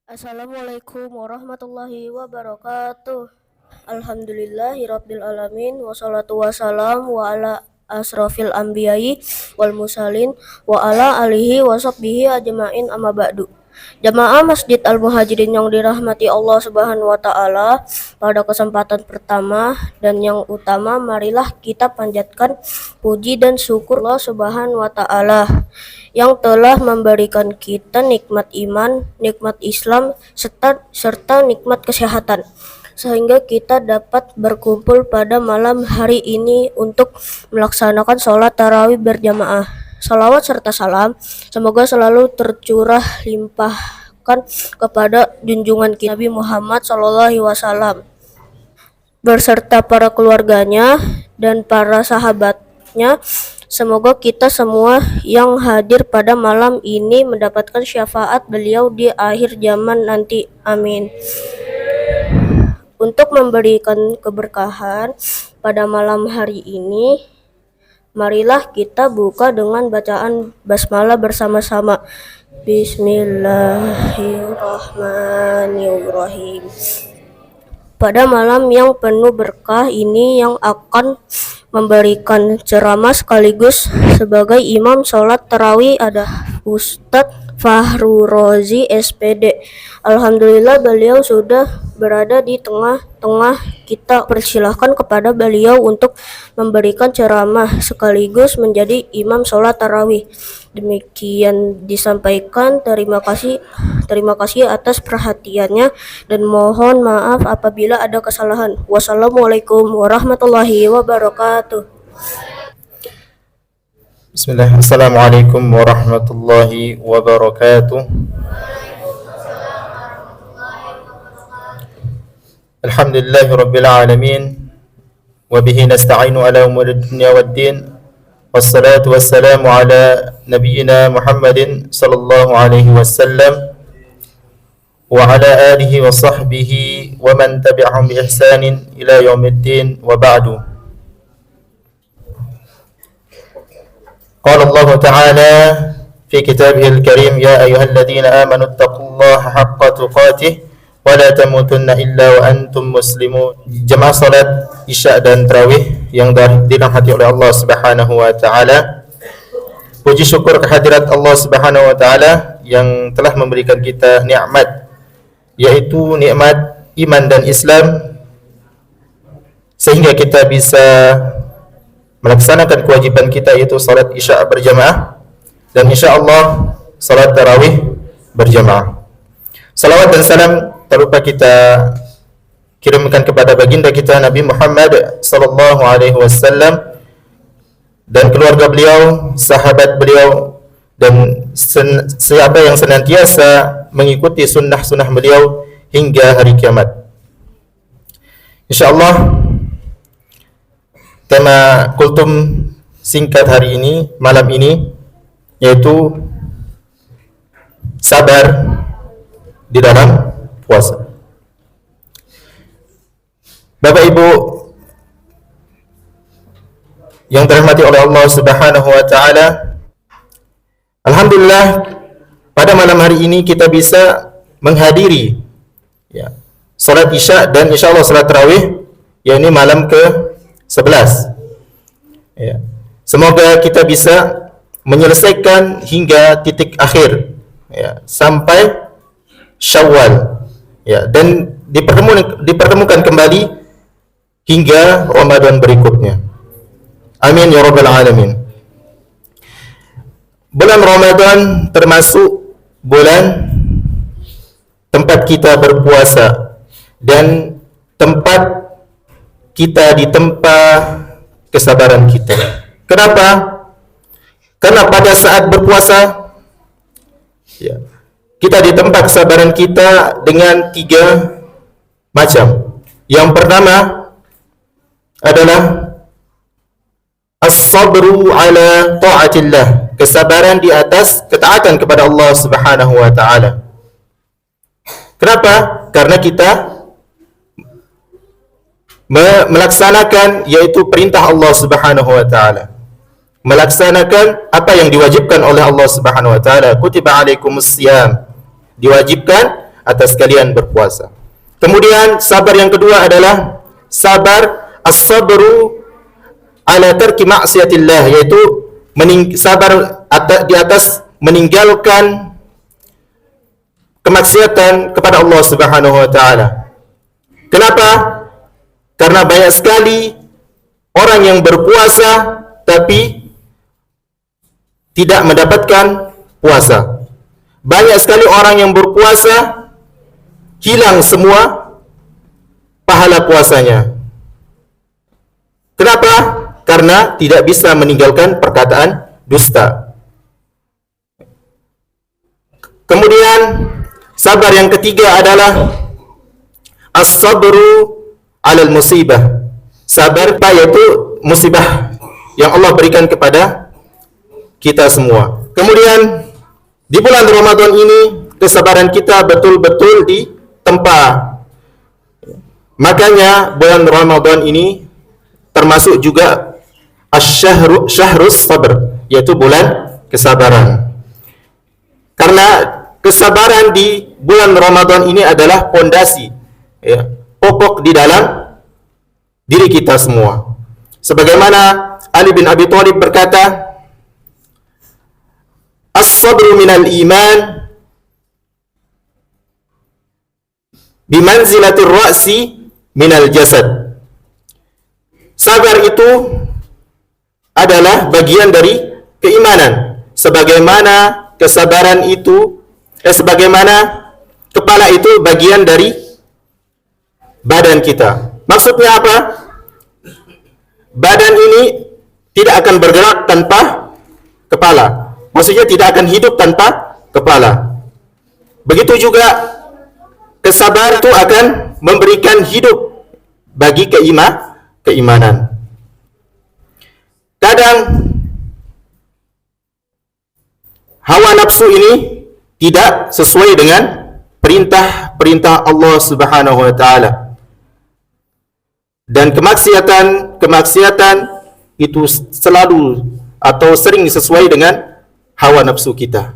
Assalamualaikum warahmatullahi wabarakatuh. Alhamdulillahirabbil alamin wassalatu wassalamu wa ala asrofil anbiya'i wal mursalin wa ala alihi wa sahbihi ajma'in amma ba'du. Jamaah Masjid Al-Muhajirin yang dirahmati Allah Subhanahu wa taala, pada kesempatan pertama dan yang utama marilah kita panjatkan puji dan syukur Allah Subhanahu wa taala yang telah memberikan kita nikmat iman, nikmat Islam, serta nikmat kesehatan, sehingga kita dapat berkumpul pada malam hari ini untuk melaksanakan sholat tarawih berjamaah. Salawat serta salam semoga selalu tercurah limpahkan kepada junjungan kita Nabi Muhammad SAW berserta para keluarganya dan para sahabatnya. Semoga kita semua yang hadir pada malam ini mendapatkan syafaat beliau di akhir zaman nanti. Amin. Untuk memberikan keberkahan pada malam hari ini, marilah kita buka dengan bacaan basmalah bersama-sama. Bismillahirrahmanirrahim. Pada malam yang penuh berkah ini yang akan memberikan ceramah sekaligus sebagai imam sholat tarawih ada Ustadz Fahru Rozi SPD. Alhamdulillah beliau sudah berada di tengah-tengah kita. Persilahkan kepada beliau untuk memberikan ceramah sekaligus menjadi imam sholat tarawih. Demikian disampaikan. Terima kasih atas perhatiannya dan mohon maaf apabila ada kesalahan. Wassalamualaikum warahmatullahi wabarakatuh. Bismillah. Assalamualaikum warahmatullahi wabarakatuh. Alhamdulillahi rabbil alamin wa bihi nasta'inu ala umuri dunya waddin. Wassalatu wassalamu ala nabiyyina Muhammadin sallallahu alaihi wasallam wa ala alihi wa sahbihi wa man tabi'ahum bi ihsanin ila yaumiddin wa ba'du. قال الله تعالى في كتابه الكريم يا أيها الذين آمنوا اتقوا الله حق تقاته ولا تموتن إلا وأنتم مسلمون. Jemaah salat Isya dan Tarawih yang dirahmati oleh Allah Subhanahu wa taala. Puji syukur kehadirat Allah Subhanahu wa taala yang telah memberikan kita nikmat, yaitu nikmat iman dan Islam, sehingga kita bisa melaksanakan kewajiban kita, yaitu salat Isya berjamaah dan insyaallah salat tarawih berjamaah. Salawat dan salam tak lupa kita kirimkan kepada baginda kita Nabi Muhammad sallallahu alaihi wasallam dan keluarga beliau, sahabat beliau, dan siapa yang senantiasa mengikuti sunnah-sunnah beliau hingga hari kiamat. Insyaallah tema kultum singkat hari ini, malam ini, yaitu sabar di dalam puasa. Bapak Ibu yang dirahmati oleh Allah Subhanahu wa taala, alhamdulillah pada malam hari ini kita bisa menghadiri salat Isya dan insyaallah salat tarawih, yakni malam ke-11. Semoga kita bisa menyelesaikan hingga titik akhir, sampai Syawal, dan dipertemukan kembali hingga Ramadan berikutnya. Amin ya rabbal alamin. Bulan Ramadan termasuk bulan tempat kita berpuasa dan tempat kita ditempa kesabaran kita. Kenapa? Karena pada saat berpuasa kita ditempa kesabaran kita dengan 3 macam. Yang pertama adalah as-sabru ala ta'atillah, kesabaran di atas ketaatan kepada Allah Subhanahu wa taala. Kenapa? Karena kita melaksanakan yaitu perintah Allah Subhanahu wa taala, melaksanakan apa yang diwajibkan oleh Allah Subhanahu wa taala. Kutiba alaikumus siyam, diwajibkan atas kalian berpuasa. Kemudian sabar yang kedua adalah sabar as-sabru ala tarki ma'siyatillah, yaitu sabar di atas meninggalkan kemaksiatan kepada Allah Subhanahu wa taala. Kenapa? Karena banyak sekali orang yang berpuasa tapi tidak mendapatkan puasa. Banyak sekali orang yang berpuasa hilang semua pahala puasanya. Kenapa? Karena tidak bisa meninggalkan perkataan dusta. Kemudian sabar yang ketiga adalah as-sabru 'alal musibah. Sabar yaitu musibah yang Allah berikan kepada kita semua. Kemudian di bulan Ramadan ini kesabaran kita betul-betul ditempa. Makanya bulan Ramadan ini termasuk juga syahrus sabr, yaitu bulan kesabaran. Karena kesabaran di bulan Ramadan ini adalah pondasi, ya, pokok di dalam diri kita semua. Sebagaimana Ali bin Abi Thalib berkata, as-sabru minal iman bimanzilatir ra'si minal jasad. Sabar itu adalah bagian dari keimanan, sebagaimana kesabaran itu sebagaimana kepala itu bagian dari badan kita. Maksudnya apa? Badan ini tidak akan bergerak tanpa kepala. Maksudnya tidak akan hidup tanpa kepala. Begitu juga kesabaran itu akan memberikan hidup bagi keimanan. Kadang hawa nafsu ini tidak sesuai dengan perintah Allah Subhanahu wa taala. Dan kemaksiatan itu selalu atau sering sesuai dengan hawa nafsu kita.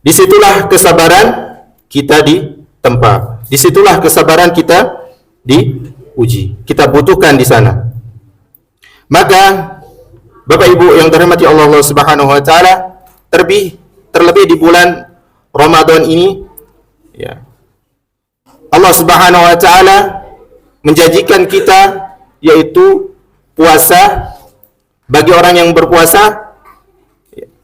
Disitulah kesabaran kita ditempa. Disitulah kesabaran kita diuji. Kita butuhkan di sana. Maka Bapak Ibu yang dirahmati Allah Subhanahu wa taala, terlebih di bulan Ramadan ini, ya, Allah Subhanahu wa taala menjanjikan kita yaitu puasa. Bagi orang yang berpuasa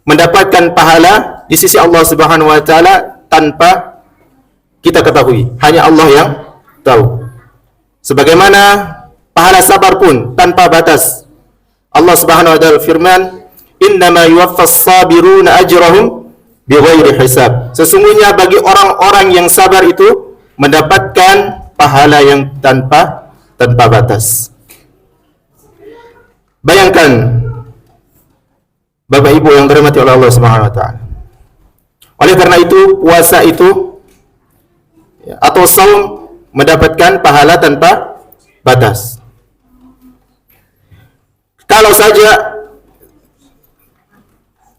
mendapatkan pahala di sisi Allah Subhanahu wa taala tanpa kita ketahui, hanya Allah yang tahu. Sebagaimana pahala sabar pun tanpa batas. Allah Subhanahu wa taala firman, "Innama yuwaffas sabiruna ajrahum bighairi hisab." Sesungguhnya bagi orang-orang yang sabar itu mendapatkan pahala yang tanpa batas. Bayangkan Bapak Ibu yang dirahmati oleh Allah Subhanahu wa taala. Oleh karena itu puasa itu atau saum mendapatkan pahala tanpa batas. Kalau saja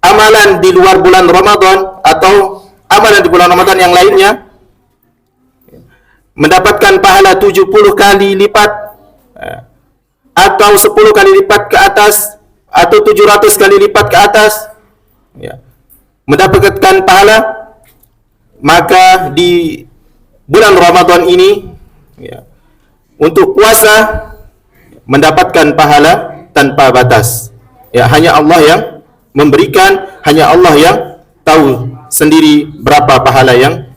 amalan di luar bulan Ramadan atau amalan di bulan Ramadan yang lainnya mendapatkan pahala 70 kali lipat atau 10 kali lipat ke atas atau 700 kali lipat ke atas, ya, mendapatkan pahala, maka di bulan Ramadan ini, ya, untuk puasa mendapatkan pahala tanpa batas. Ya, hanya Allah yang memberikan, hanya Allah yang tahu sendiri berapa pahala yang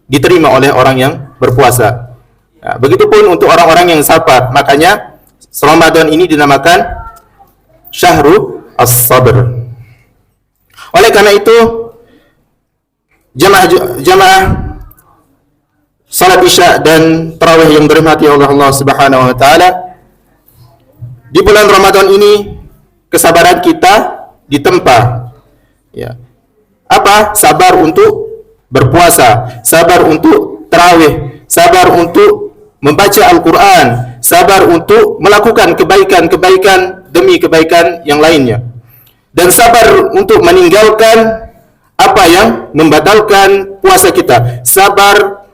diterima oleh orang yang berpuasa. Ya, begitupun untuk orang-orang yang sabar. Makanya Ramadan ini dinamakan Syahrul As-Sabr. Oleh karena itu jamaah salat Isya dan tarawih yang dirahmati oleh Allah Subhanahu wa taala, di bulan Ramadan ini kesabaran kita ditempa. Ya. Apa? Sabar untuk berpuasa, sabar untuk tarawih, sabar untuk membaca Al-Qur'an, sabar untuk melakukan kebaikan-kebaikan demi kebaikan yang lainnya, dan sabar untuk meninggalkan apa yang membatalkan puasa kita, sabar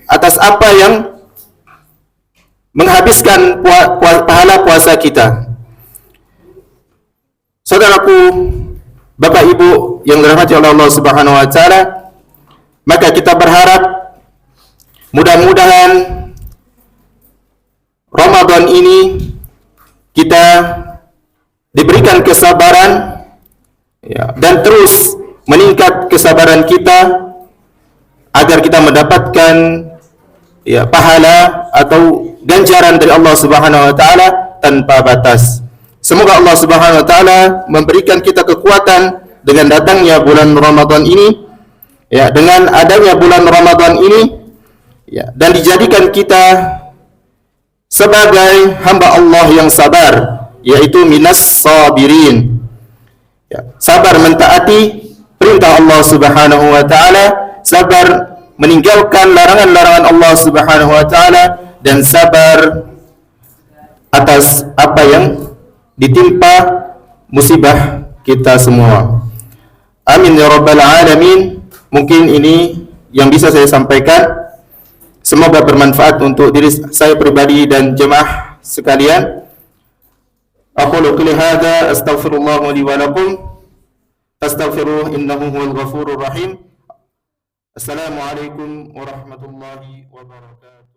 atas apa yang menghabiskan pahala puasa kita. Saudaraku, Bapak Ibu yang dirahmati oleh Allah Subhanahu wa taala, maka kita berharap mudah-mudahan Ramadan ini kita diberikan kesabaran dan terus meningkat kesabaran kita agar kita mendapatkan pahala atau ganjaran dari Allah Subhanahu wa taala tanpa batas. Semoga Allah Subhanahu wa taala memberikan kita kekuatan dengan datangnya bulan Ramadan ini, dengan adanya bulan Ramadan ini, dan dijadikan kita sebagai hamba Allah yang sabar, yaitu minas sabirin. Sabar mentaati perintah Allah Subhanahu wa taala, sabar meninggalkan larangan-larangan Allah Subhanahu wa taala, dan sabar atas apa yang ditimpa musibah kita semua. Amin ya rabbal alamin. Mungkin ini yang bisa saya sampaikan. Semoga bermanfaat untuk diri saya pribadi dan jemaah sekalian. Aqulu qouli hadza astaghfirullah li wa lakum. Astaghfiruhu innahu huwal ghafurur rahim. Assalamualaikum warahmatullahi wabarakatuh.